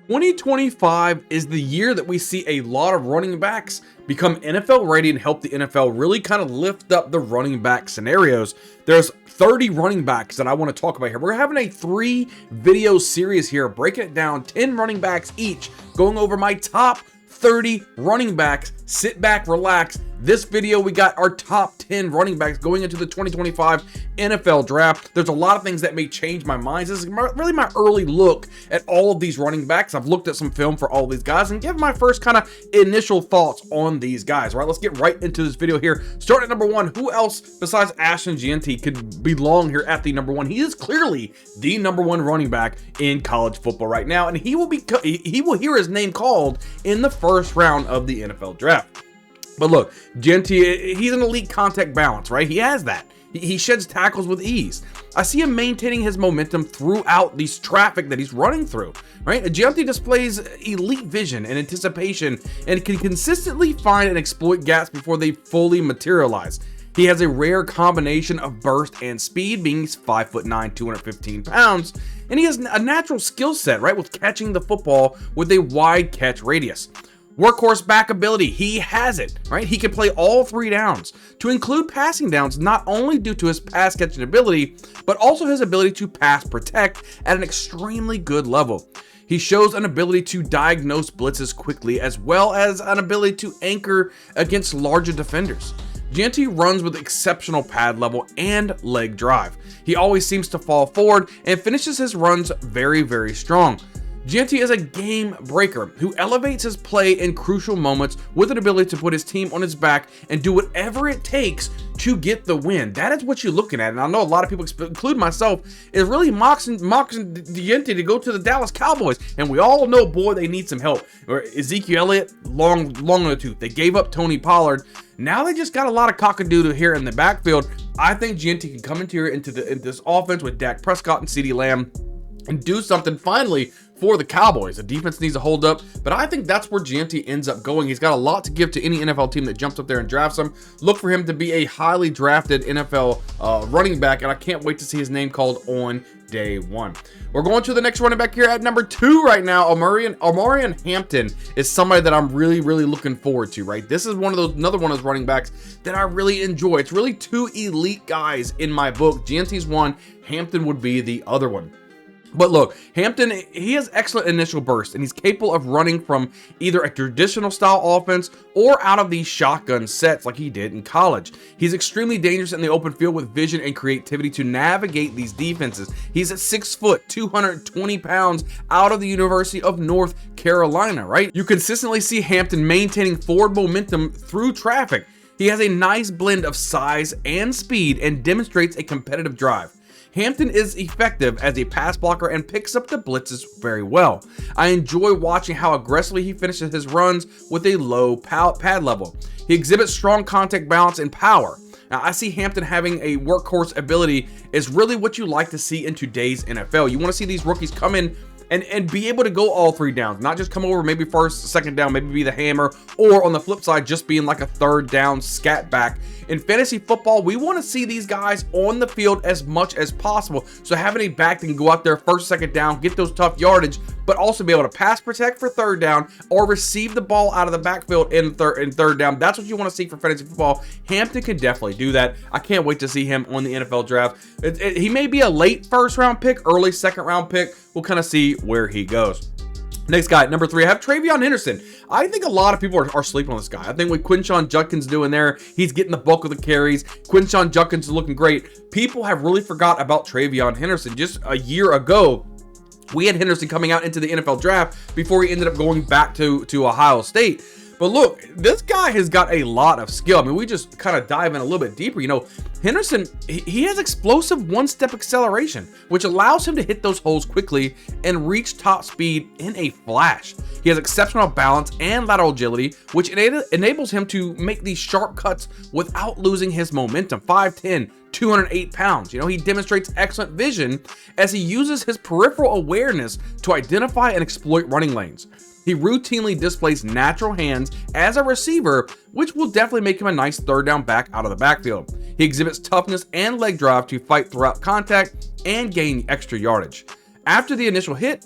2025 is the year that we see a lot of running backs become NFL ready and help the NFL really kind of lift up the running back scenarios. There's 30 running backs that I want to talk about here. We're having a 3-video series here, breaking it down, 10 running backs each, going over my top 30 running backs. Sit back, relax. This video, we got our top 10 running backs going into the 2025 NFL draft. There's a lot of things that may change my mind. This is really my early look at all of these running backs. I've looked at some film for all of these guys and give my first kind of initial thoughts on these guys. All right, let's get right into this video here. Starting at number 1, who else besides Ashton Jeanty could belong here at the number 1? He is clearly the number 1 running back in college football right now, and he will hear his name called in the first round of the NFL draft. But look, Jeanty, he's an elite contact balance, right? He has that. He sheds tackles with ease. I see him maintaining his momentum throughout this traffic that he's running through, right? Jeanty displays elite vision and anticipation and can consistently find and exploit gaps before they fully materialize. He has a rare combination of burst and speed, being he's 5'9", 215 pounds, and he has a natural skill set, right, with catching the football with a wide catch radius. Workhorse back ability, he has it, right? He can play all 3 downs, to include passing downs, not only due to his pass catching ability, but also his ability to pass protect at an extremely good level. He shows an ability to diagnose blitzes quickly, as well as an ability to anchor against larger defenders. Jeanty runs with exceptional pad level and leg drive. He always seems to fall forward and finishes his runs very, very strong. Jeanty is a game breaker who elevates his play in crucial moments with an ability to put his team on his back and do whatever it takes to get the win. That is what you're looking at. And I know a lot of people, including myself, is really mocking Jeanty to go to the Dallas Cowboys. And we all know, boy, they need some help. Or Ezekiel Elliott, long in the tooth. They gave up Tony Pollard. Now they just got a lot of cockadoodle here in the backfield. I think Jeanty can come into this offense with Dak Prescott and CeeDee Lamb and do something finally for the Cowboys. The defense needs to hold up, but I think that's where Jeanty ends up going. He's got a lot to give to any NFL team that jumps up there and drafts him. Look for him to be a highly drafted NFL running back, and I can't wait to see his name called on day 1. We're going to the next running back here at number 2 right now. Omarion Hampton is somebody that I'm really looking forward to, right? This is another one of those running backs that I really enjoy. It's really 2 elite guys in my book. Jeanty's one, Hampton would be the other one. But look, Hampton, he has excellent initial burst, and he's capable of running from either a traditional style offense or out of these shotgun sets like he did in college. He's extremely dangerous in the open field with vision and creativity to navigate these defenses. He's at 6 foot, 220 pounds out of the University of North Carolina, right? You consistently see Hampton maintaining forward momentum through traffic. He has a nice blend of size and speed and demonstrates a competitive drive. Hampton is effective as a pass blocker and picks up the blitzes very well. I enjoy watching how aggressively he finishes his runs with a low pad level. He exhibits strong contact balance and power. Now, I see Hampton having a workhorse ability is really what you like to see in today's NFL. You want to see these rookies come in and be able to go all 3 downs, not just come over maybe first, second down, maybe be the hammer, or on the flip side, just being like a 3rd down scat back. In fantasy football, we want to see these guys on the field as much as possible. So having a back that can go out there first, second down, get those tough yardage, but also be able to pass protect for 3rd down or receive the ball out of the backfield in third down. That's what you want to see for fantasy football. Hampton can definitely do that. I can't wait to see him on the NFL draft. He may be a late 1st round pick, early 2nd round pick. We'll kind of see where he goes. Next guy, number 3, I have TreVeyon Henderson. I think a lot of people are sleeping on this guy. I think what Quinshon Judkins doing there, he's getting the bulk of the carries. Quinshon Judkins is looking great. People have really forgot about TreVeyon Henderson. Just a year ago, we had Henderson coming out into the NFL draft before he ended up going back to Ohio State. But look, this guy has got a lot of skill. I mean, we just kind of dive in a little bit deeper. You know, Henderson, he has explosive one-step acceleration, which allows him to hit those holes quickly and reach top speed in a flash. He has exceptional balance and lateral agility, which enables him to make these sharp cuts without losing his momentum. 5'10", 208 pounds. You know, he demonstrates excellent vision as he uses his peripheral awareness to identify and exploit running lanes. He routinely displays natural hands as a receiver, which will definitely make him a nice 3rd down back out of the backfield. He exhibits toughness and leg drive to fight throughout contact and gain extra yardage. After the initial hit,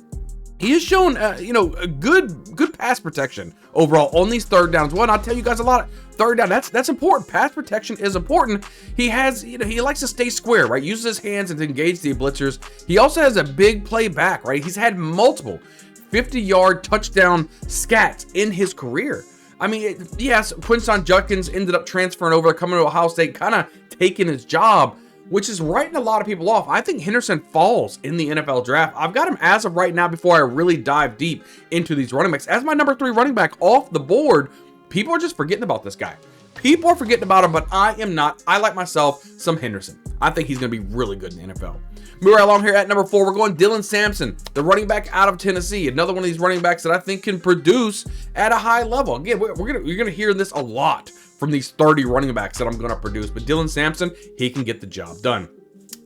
he has shown, a good pass protection overall on these third downs. Well, and I'll tell you guys a lot. Third down, that's important. Pass protection is important. He has, he likes to stay square, right? Uses his hands and to engage the blitzers. He also has a big play back, right? He's had multiple 50-yard touchdown scats in his career. I mean, yes, Quinshon Judkins ended up transferring over, coming to Ohio State, kind of taking his job, which is writing a lot of people off. I think Henderson falls in the NFL draft. I've got him as of right now before I really dive deep into these running backs. As my number 3 running back off the board, people are just forgetting about this guy. People are forgetting about him, but I am not. I like myself some Henderson. I think he's going to be really good in the NFL. Moving right along here at number 4, we're going Dylan Sampson, the running back out of Tennessee. Another one of these running backs that I think can produce at a high level. Again, you're gonna hear this a lot from these 30 running backs that I'm gonna produce, but Dylan Sampson, he can get the job done.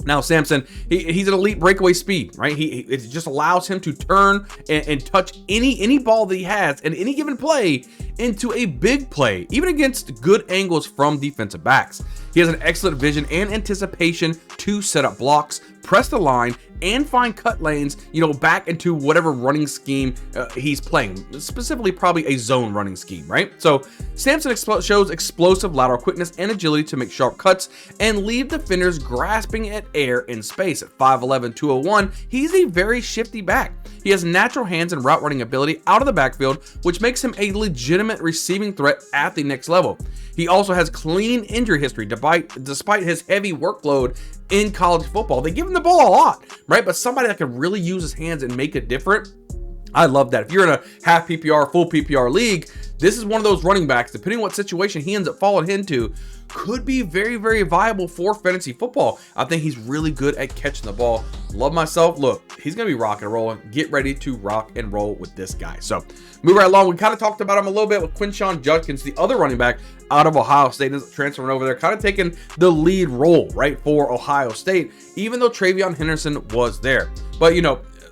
Now, Sampson, he's an elite breakaway speed, right? It just allows him to turn and touch any ball that he has in any given play into a big play, even against good angles from defensive backs. He has an excellent vision and anticipation to set up blocks, press the line, and find cut lanes, back into whatever running scheme he's playing, specifically probably a zone running scheme, right? So Sampson shows explosive lateral quickness and agility to make sharp cuts and leave defenders grasping at air in space. At 5'11", 201, he's a very shifty back. He has natural hands and route running ability out of the backfield, which makes him a legitimate receiving threat at the next level. He also has clean injury history, despite his heavy workload in college football. They give him the ball a lot, right? But somebody that can really use his hands and make it different, I love that. If you're in a half PPR, full PPR league, this is one of those running backs, depending on what situation he ends up falling into, could be very, very viable for fantasy football. I think he's really good at catching the ball. Love myself. Look, he's going to be rock and rolling. Get ready to rock and roll with this guy. So, move right along. We kind of talked about him a little bit with Quinshon Judkins, the other running back out of Ohio State, is transferring over there, kind of taking the lead role, right, for Ohio State, even though Travion Henderson was there. But,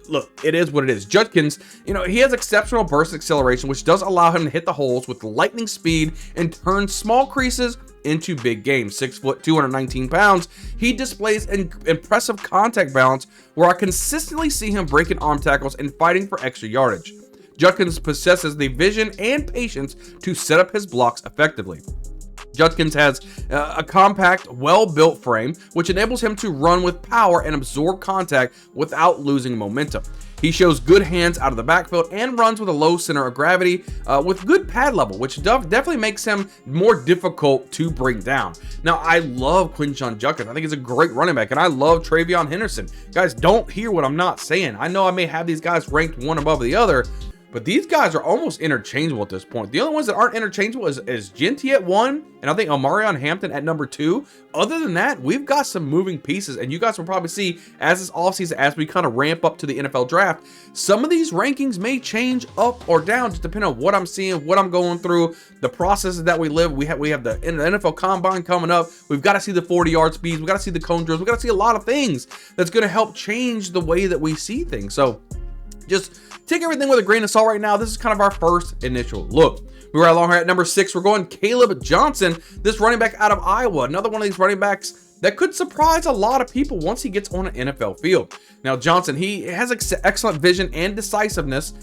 look, it is what it is. Judkins, he has exceptional burst acceleration, which does allow him to hit the holes with lightning speed and turn small creases into big games. 6 foot, 219 pounds. He displays an impressive contact balance where I consistently see him breaking arm tackles and fighting for extra yardage. Judkins possesses the vision and patience to set up his blocks effectively. Judkins has a compact, well-built frame, which enables him to run with power and absorb contact without losing momentum. He shows good hands out of the backfield and runs with a low center of gravity with good pad level, which definitely makes him more difficult to bring down. Now, I love Quinshon Judkins. I think he's a great running back, and I love Travion Henderson. Guys, don't hear what I'm not saying. I know I may have these guys ranked one above the other, but these guys are almost interchangeable at this point. The only ones that aren't interchangeable is Genty at 1, and I think Omarion Hampton at number 2. Other than that, we've got some moving pieces, and you guys will probably see as this offseason, as we kind of ramp up to the NFL draft, some of these rankings may change up or down, just depending on what I'm seeing, what I'm going through, the processes that we live. We have the NFL Combine coming up. We've got to see the 40-yard speeds. We've got to see the cone drills. We've got to see a lot of things that's going to help change the way that we see things. So just take everything with a grain of salt right now. This is kind of our first initial look. We're right along here at number 6. We're going Caleb Johnson, this running back out of Iowa. Another one of these running backs that could surprise a lot of people once he gets on an NFL field. Now, Johnson, he has excellent vision and decisiveness.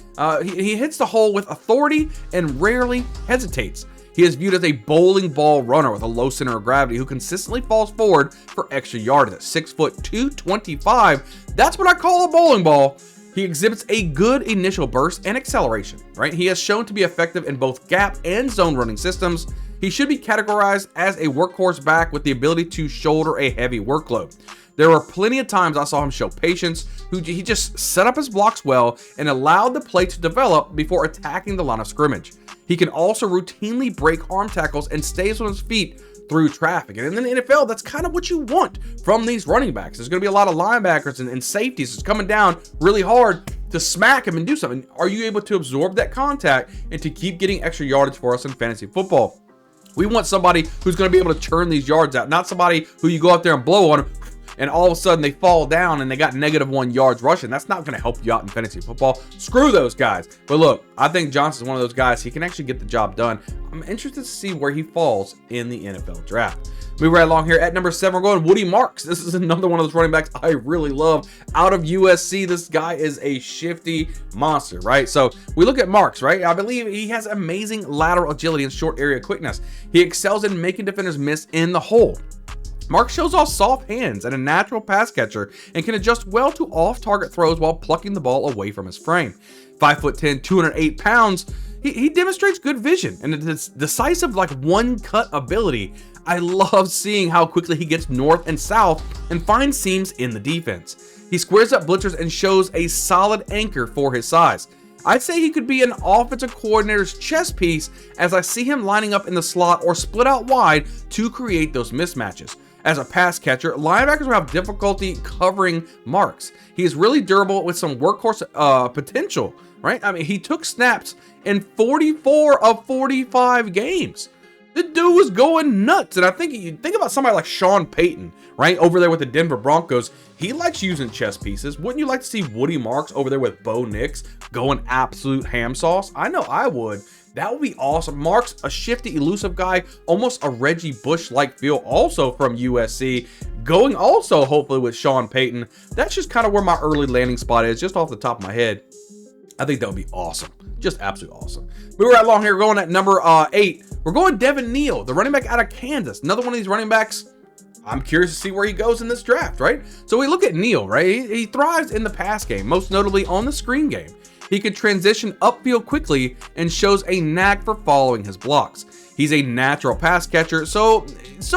He hits the hole with authority and rarely hesitates. He is viewed as a bowling ball runner with a low center of gravity who consistently falls forward for extra yardage. At 6 foot 225, that's what I call a bowling ball. He exhibits a good initial burst and acceleration, right? He has shown to be effective in both gap and zone running systems. He should be categorized as a workhorse back with the ability to shoulder a heavy workload. There were plenty of times I saw him show patience, he just set up his blocks well and allowed the play to develop before attacking the line of scrimmage. He can also routinely break arm tackles and stays on his feet through traffic. And in the NFL, that's kind of what you want from these running backs. There's going to be a lot of linebackers and safeties that's coming down really hard to smack him and do something. Are you able to absorb that contact and to keep getting extra yardage for us in fantasy football? We want somebody who's going to be able to churn these yards out, not somebody who you go out there and blow on and all of a sudden they fall down and they got -1 yards rushing. That's not going to help you out in fantasy football. Screw those guys. But look, I think Johnson's one of those guys. He can actually get the job done. I'm interested to see where he falls in the NFL draft. Moving right along here at number 7, we're going Woody Marks. This is another one of those running backs I really love. Out of USC, this guy is a shifty monster, right? So we look at Marks, right? I believe he has amazing lateral agility and short area quickness. He excels in making defenders miss in the hole. Mark shows off soft hands and a natural pass catcher and can adjust well to off-target throws while plucking the ball away from his frame. 5'10", 208 pounds, he demonstrates good vision and a decisive one-cut ability. I love seeing how quickly he gets north and south and finds seams in the defense. He squares up blitzers and shows a solid anchor for his size. I'd say he could be an offensive coordinator's chess piece as I see him lining up in the slot or split out wide to create those mismatches. As a pass catcher, linebackers will have difficulty covering Marks. He is really durable with some workhorse potential, right? I mean, he took snaps in 44 of 45 games. The dude was going nuts. And I think you think about somebody like Sean Payton, right? Over there with the Denver Broncos. He likes using chess pieces. Wouldn't you like to see Woody Marks over there with Bo Nix going absolute ham sauce? I know I would. That would be awesome. Marks, a shifty, elusive guy, almost a Reggie Bush-like feel, also from USC. Going also, hopefully, with Sean Payton. That's just kind of where my early landing spot is, just off the top of my head. I think that would be awesome. Just absolutely awesome. Moving right along here, going at number 8. We're going Devin Neal, the running back out of Kansas. Another one of these running backs. I'm curious to see where he goes in this draft, right? So we look at Neal, right? He thrives in the pass game, most notably on the screen game. He can transition upfield quickly and shows a knack for following his blocks. He's a natural pass catcher, so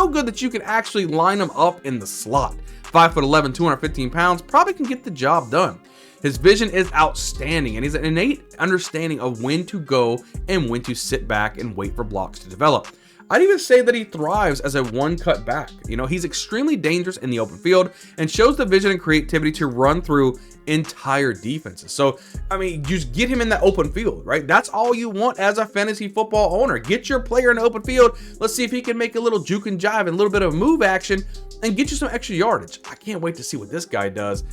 good that you can actually line him up in the slot. 5'11", 215 pounds, probably can get the job done. His vision is outstanding, and he's an innate understanding of when to go and when to sit back and wait for blocks to develop. I'd even say that he thrives as a one-cut back. You know, he's extremely dangerous in the open field and shows the vision and creativity to run through entire defenses. So, I mean, just get him in that open field, right? That's all you want as a fantasy football owner. Get your player in the open field. Let's see if he can make a little juke and jive and a little bit of move action and get you some extra yardage. I can't wait to see what this guy does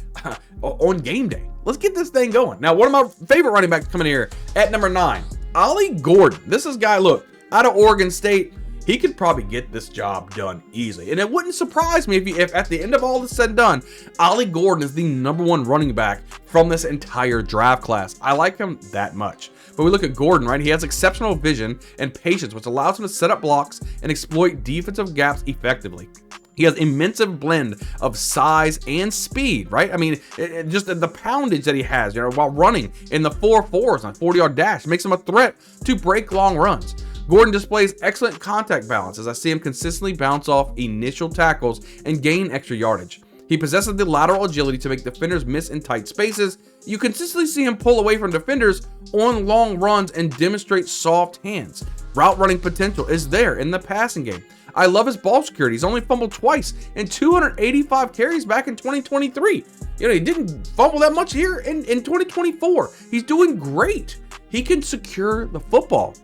on game day. Let's get this thing going. Now, one of my favorite running backs coming here at number 9, Ollie Gordon. This is a guy, look, out of Oregon State. He could probably get this job done easily. And it wouldn't surprise me if at the end of all this said and done, Ollie Gordon is the #1 running back from this entire draft class. I like him that much. But we look at Gordon, right? He has exceptional vision and patience, which allows him to set up blocks and exploit defensive gaps effectively. He has immense blend of size and speed, right? I mean, just the poundage that he has, you know, while running in the 4.4s on a 40-yard dash makes him a threat to break long runs. Gordon displays excellent contact balance as I see him consistently bounce off initial tackles and gain extra yardage. He possesses the lateral agility to make defenders miss in tight spaces. You consistently see him pull away from defenders on long runs and demonstrate soft hands. Route running potential is there in the passing game. I love his ball security. He's only fumbled twice and 285 carries back in 2023. You know, he didn't fumble that much here in 2024. He's doing great. He can secure the football.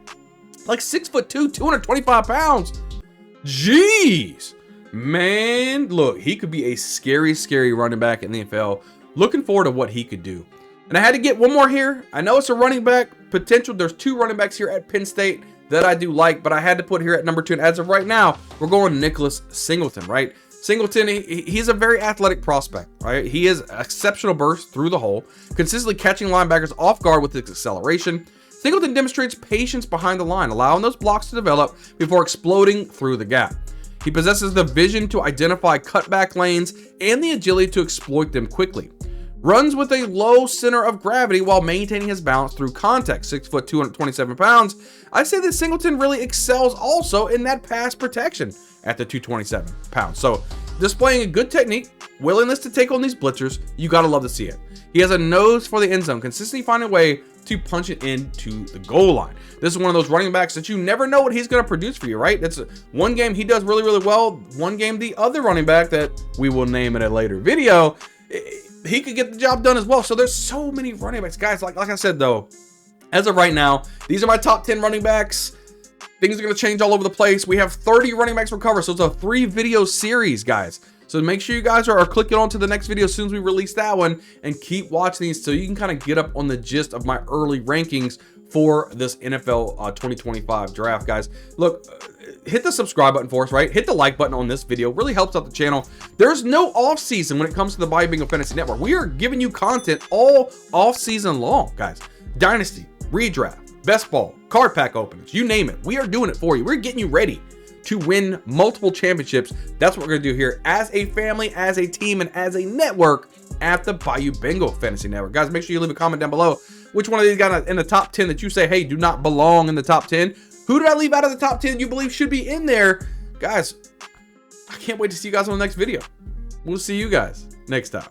Like 6'2", 225 pounds. Jeez, man, look, he could be a scary, scary running back in the NFL. Looking forward to what he could do. And I had to get one more here. I know it's a running back potential. There's 2 running backs here at Penn State that I do like, but I had to put here at number 2. And as of right now, we're going Nicholas Singleton, right? Singleton, he's a very athletic prospect, right? He has exceptional burst through the hole, consistently catching linebackers off guard with his acceleration. Singleton demonstrates patience behind the line, allowing those blocks to develop before exploding through the gap. He possesses the vision to identify cutback lanes and the agility to exploit them quickly. Runs with a low center of gravity while maintaining his balance through contact, 6', 227 pounds. I'd say that Singleton really excels also in that pass protection at the 227 pounds. So displaying a good technique, willingness to take on these blitzers, you gotta love to see it. He has a nose for the end zone, consistently finding a way to punch it into the goal line. This is one of those running backs that you never know what he's going to produce for you, right? That's one game he does really, really well. One game the other running back that we will name in a later video, he could get the job done as well. So there's so many running backs, guys. Like I said though, as of right now, these are my top 10 running backs. Things are going to change all over the place. We have 30 running backs recover, so it's a 3-video series, guys. So make sure you guys are clicking on to the next video as soon as we release that one, and keep watching these so you can kind of get up on the gist of my early rankings for this NFL 2025 draft, guys. Look, hit the subscribe button for us, right? Hit the like button on this video. Really helps out the channel. There's no off season when it comes to the Bayou Bengal Fantasy Network. We are giving you content all off season long, guys. Dynasty, redraft, best ball, card pack openings, you name it. We are doing it for you. We're getting you ready to win multiple championships. That's what we're gonna do here as a family, as a team, and as a network at the Bayou Bengal Fantasy Network. Guys, make sure you leave a comment down below. Which one of these guys in the top 10 that you say, hey, do not belong in the top 10? Who did I leave out of the top 10 you believe should be in there? Guys, I can't wait to see you guys on the next video. We'll see you guys next time.